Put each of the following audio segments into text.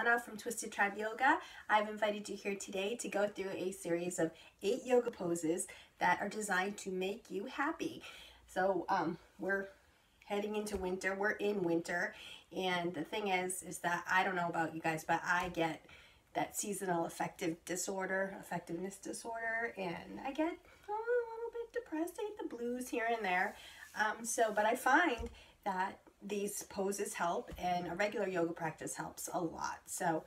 Radha from Twisted Tribe Yoga. I've invited you here today to go through a series of 8 yoga poses that are designed to make you happy. So we're heading into winter, we're in winter, and the thing is that I don't know about you guys, but I get that seasonal effectiveness disorder, and I get a little bit depressed. I get the blues here and there. But I find that these poses help, and a regular yoga practice helps a lot. So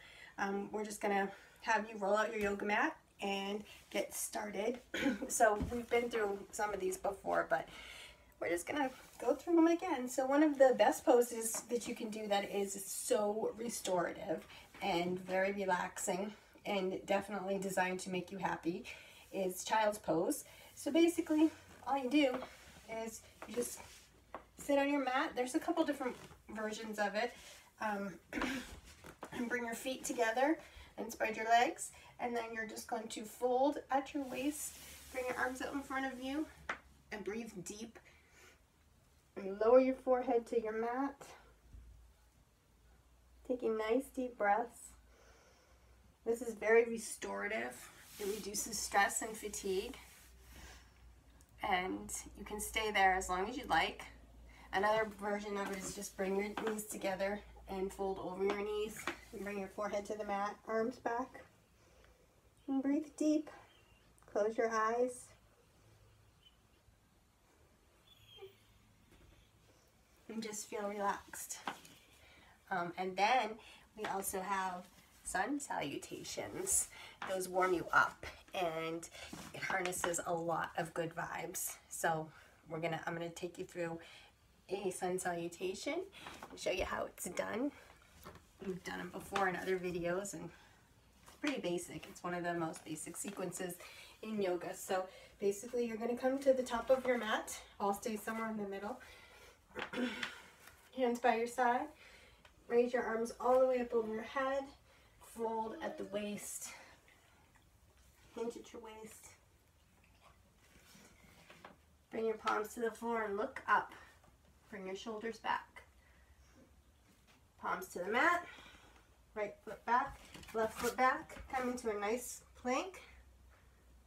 we're just gonna have you roll out your yoga mat and get started. So we've been through some of these before, but we're just gonna go through them again. So one of the best poses that you can do that is so restorative and very relaxing and definitely designed to make you happy is child's pose. So basically all you do is you just sit on your mat. There's a couple different versions of it. And bring your feet together and spread your legs, and then you're just going to fold at your waist, bring your arms out in front of you, and breathe deep. And lower your forehead to your mat, taking nice deep breaths. This is very restorative. It reduces stress and fatigue, and you can stay there as long as you like. Another version of it is just bring your knees together and fold over your knees and bring your forehead to the mat, arms back, and breathe deep. Close your eyes. And just feel relaxed. And then we also have sun salutations. Those warm you up, and it harnesses a lot of good vibes. So I'm gonna take you through a sun salutation and show you how it's done. We've done them before in other videos, and it's pretty basic. It's one of the most basic sequences in yoga. So basically you're going to come to the top of your mat. I'll stay somewhere in the middle. Hands by your side. Raise your arms all the way up over your head. Fold at the waist. Hinge at your waist. Bring your palms to the floor and look up. Bring your shoulders back. Palms to the mat. Right foot back, left foot back. Come into a nice plank.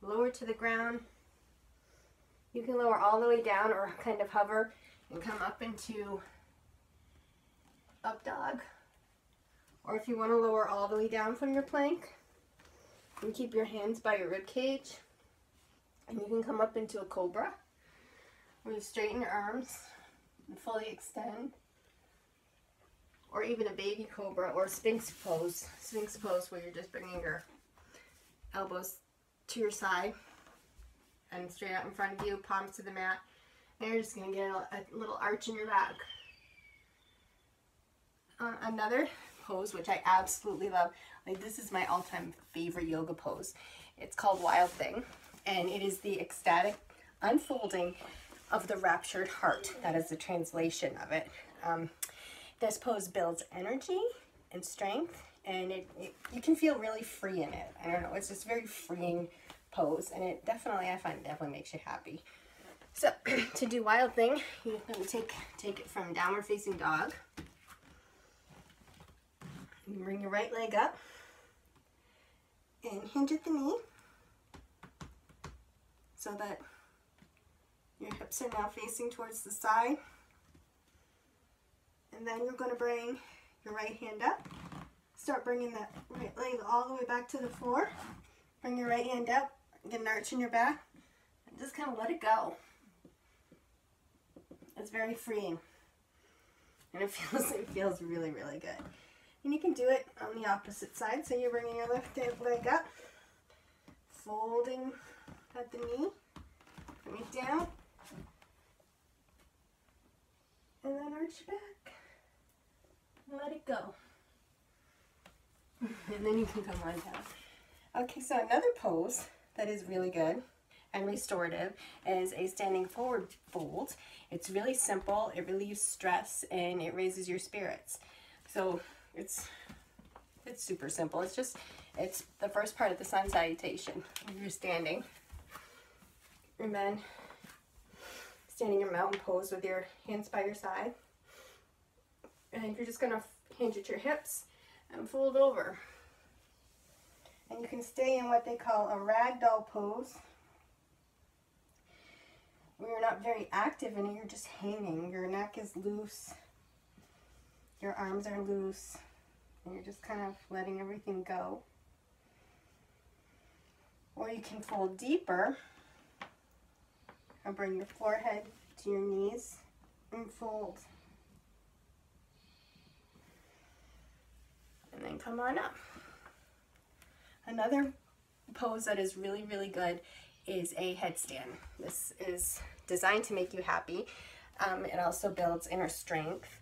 Lower to the ground. You can lower all the way down or kind of hover and come up into up dog. Or if you want to lower all the way down from your plank, you can keep your hands by your rib cage, and you can come up into a cobra where you straighten your arms and fully extend, or even a baby cobra or sphinx pose where you're just bringing your elbows to your side and straight out in front of you, palms to the mat, and you're just going to get a little arch in your back. Another pose which I absolutely love, like this is my all-time favorite yoga pose. It's called Wild Thing, and it is the ecstatic unfolding of the raptured heart. That is the translation of it. This pose builds energy and strength, and you can feel really free in it. I don't know, it's just a very freeing pose, and I find it definitely makes you happy. So to do Wild Thing, you're going to take it from downward facing dog. You bring your right leg up and hinge at the knee so that your hips are now facing towards the side. And then you're going to bring your right hand up. Start bringing that right leg all the way back to the floor. Bring your right hand up, get an arch in your back, and just kind of let it go. It's very freeing, and it feels really, really good. And you can do it on the opposite side. So you're bringing your left leg up, folding at the knee, bring it down, and then arch back. Let it go. And then you can come on down. Okay, so another pose that is really good and restorative is a standing forward fold. It's really simple, it relieves stress, and it raises your spirits. So it's super simple. It's the first part of the sun salutation. You're standing, and then standing your mountain pose with your hands by your side, and you're just going to hinge at your hips and fold over. And you can stay in what they call a ragdoll pose, where you're not very active and you're just hanging. Your neck is loose, your arms are loose, and you're just kind of letting everything go. Or you can fold deeper and bring your forehead to your knees and fold. And then come on up. Another pose that is really, really good is a headstand. This is designed to make you happy. It also builds inner strength.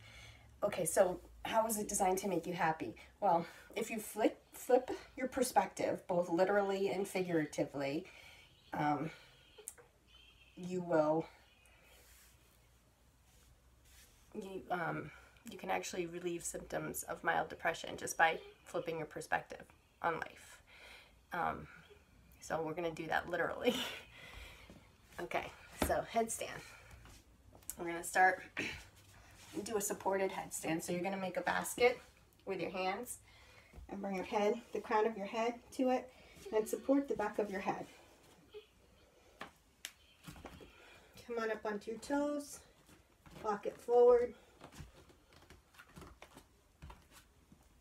Okay, so how is it designed to make you happy? Well, if you flip your perspective, both literally and figuratively, you can actually relieve symptoms of mild depression just by flipping your perspective on life. So we're going to do that literally. Okay, so headstand. We're going to start and do a supported headstand. So you're going to make a basket with your hands and bring your head, the crown of your head to it, and support the back of your head. Come on up onto your toes, walk it forward,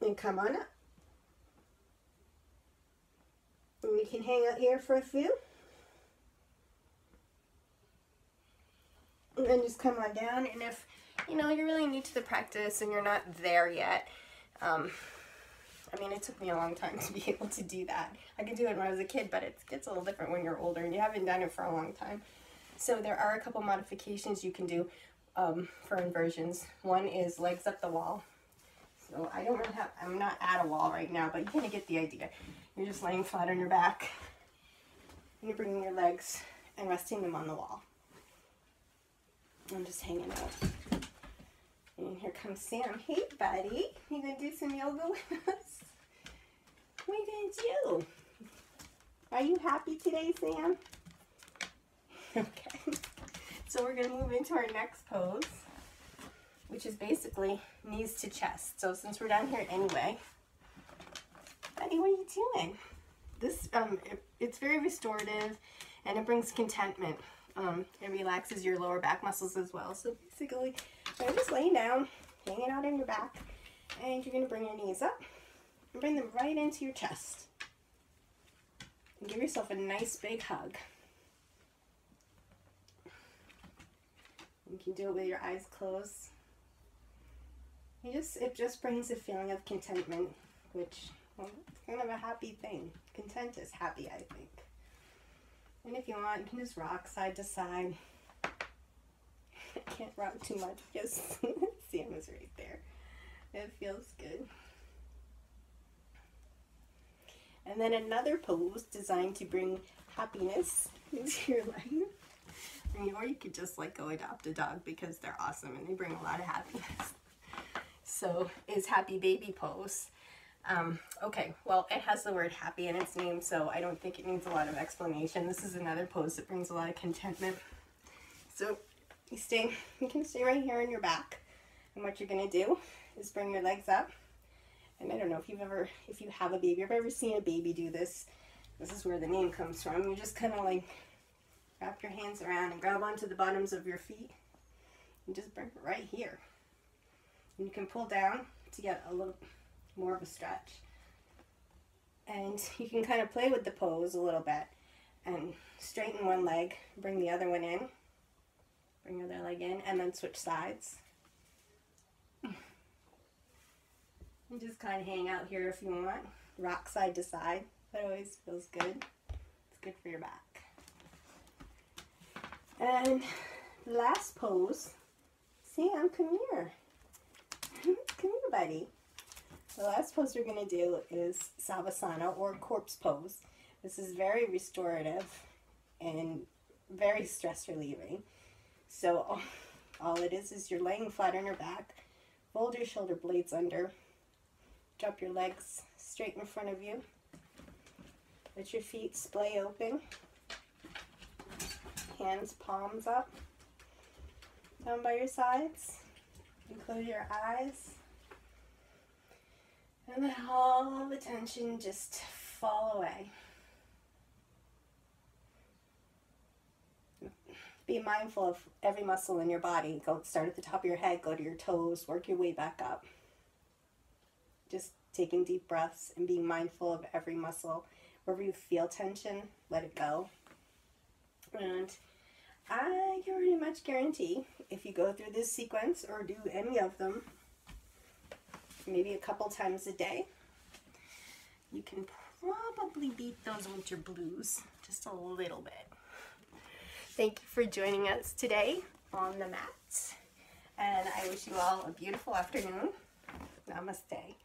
and come on up. And we can hang out here for a few. And then just come on down. And if, you know, you're really new to the practice and you're not there yet, I mean, it took me a long time to be able to do that. I could do it when I was a kid, but it gets a little different when you're older and you haven't done it for a long time. So there are a couple modifications you can do for inversions. One is legs up the wall. So I don't really have, I'm not at a wall right now, but you kind of get the idea. You're just laying flat on your back, and you're bringing your legs and resting them on the wall. I'm just hanging out. And here comes Sam. Hey, buddy. You gonna do some yoga with us? What are you gonna do? Are you happy today, Sam? Okay. So we're gonna move into our next pose, which is basically knees to chest. So since we're down here anyway, buddy, what are you doing? This, it's very restorative and it brings contentment. It relaxes your lower back muscles as well. So basically, you're just laying down, hanging out on your back, and you're gonna bring your knees up and bring them right into your chest. And give yourself a nice big hug. You can do it with your eyes closed. It just brings a feeling of contentment, which, well, it's kind of a happy thing. Content is happy, I think. And if you want, you can just rock side to side. I can't rock too much because Sam is right there. It feels good. And then another pose designed to bring happiness into your life. Or you could just like go adopt a dog because they're awesome and they bring a lot of happiness. So is happy baby pose. Okay, well, it has the word happy in its name, so I don't think it needs a lot of explanation. This is another pose that brings a lot of contentment. So you can stay right here on your back. And what you're gonna do is bring your legs up. And I don't know if you have a baby, if you've ever seen a baby do this, this is where the name comes from. You just kind of like wrap your hands around and grab onto the bottoms of your feet and just bring it right here. And you can pull down to get a little more of a stretch. And you can kind of play with the pose a little bit and straighten one leg, bring the other one in, bring your other leg in, and then switch sides. And just kind of hang out here if you want. Rock side to side. That always feels good. It's good for your back. And last pose, Sam, come here. Come here, buddy. The last pose we're going to do is Savasana, or corpse pose. This is very restorative and very stress relieving. So all it is you're laying flat on your back, fold your shoulder blades under, drop your legs straight in front of you, let your feet splay open, hands palms up, down by your sides, and close your eyes. And let all the tension just fall away. Be mindful of every muscle in your body. Start at the top of your head, go to your toes, work your way back up. Just taking deep breaths and being mindful of every muscle. Wherever you feel tension, let it go. And I can pretty much guarantee if you go through this sequence or do any of them, maybe a couple times a day, you can probably beat those winter blues just a little bit. Thank you for joining us today on the mat, and I wish you all a beautiful afternoon. Namaste.